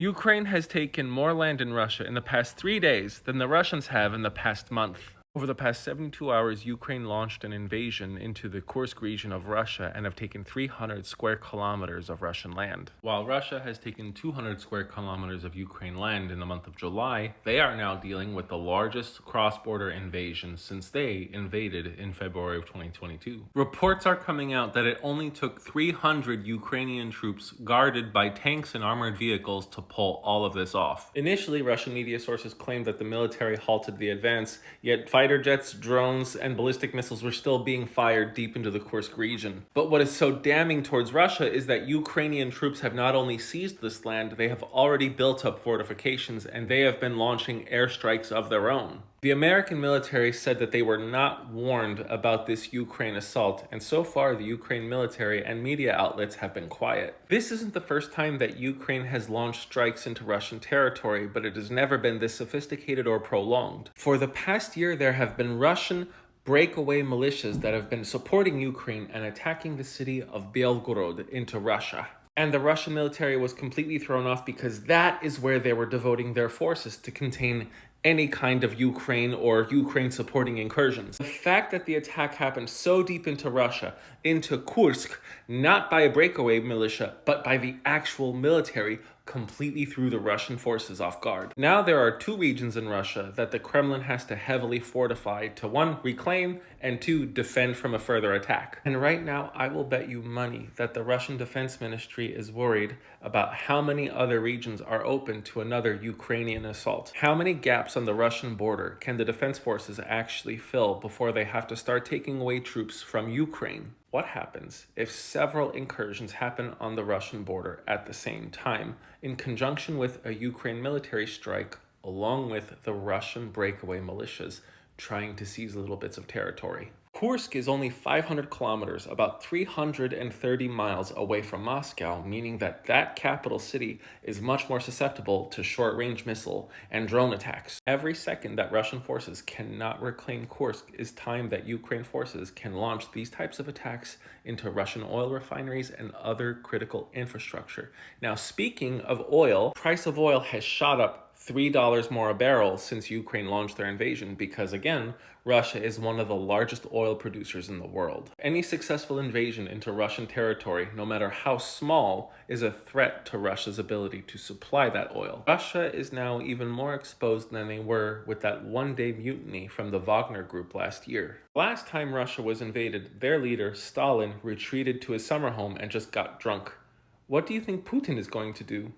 Ukraine has taken more land in Russia in the past 3 days than the Russians have in the past month. Over the past 72 hours, Ukraine launched an invasion into the Kursk region of Russia and have taken 300 square kilometers of Russian land. While Russia has taken 200 square kilometers of Ukraine land in the month of July, they are now dealing with the largest cross-border invasion since they invaded in February of 2022. Reports are coming out that it only took 300 Ukrainian troops guarded by tanks and armored vehicles to pull all of this off. Initially, Russian media sources claimed that the military halted the advance, yet fighter jets, drones, and ballistic missiles were still being fired deep into the Kursk region. But what is so damning towards Russia is that Ukrainian troops have not only seized this land, they have already built up fortifications and they have been launching airstrikes of their own. The American military said that they were not warned about this Ukraine assault, and so far the Ukraine military and media outlets have been quiet. This isn't the first time that Ukraine has launched strikes into Russian territory, but it has never been this sophisticated or prolonged. For the past year, there have been Russian breakaway militias that have been supporting Ukraine and attacking the city of Belgorod into Russia. And the Russian military was completely thrown off because that is where they were devoting their forces to contain any kind of Ukraine or Ukraine supporting incursions. The fact that the attack happened so deep into Russia, into Kursk, not by a breakaway militia, but by the actual military, completely threw the Russian forces off guard. Now there are two regions in Russia that the Kremlin has to heavily fortify to, one, reclaim, and two, defend from a further attack. And right now, I will bet you money that the Russian Defense Ministry is worried about how many other regions are open to another Ukrainian assault. How many gaps on the Russian border can the defense forces actually fill before they have to start taking away troops from Ukraine? What happens if several incursions happen on the Russian border at the same time, in conjunction with a Ukraine military strike, along with the Russian breakaway militias trying to seize little bits of territory? Kursk is only 500 kilometers, about 330 miles away from Moscow, meaning that that capital city is much more susceptible to short-range missile and drone attacks. Every second that Russian forces cannot reclaim Kursk is time that Ukraine forces can launch these types of attacks into Russian oil refineries and other critical infrastructure. Now, speaking of oil, price of oil has shot up $3 more a barrel since Ukraine launched their invasion because, again, Russia is one of the largest oil producers in the world. Any successful invasion into Russian territory, no matter how small, is a threat to Russia's ability to supply that oil. Russia is now even more exposed than they were with that one-day mutiny from the Wagner Group last year. Last time Russia was invaded, their leader, Stalin, retreated to his summer home and just got drunk. What do you think Putin is going to do?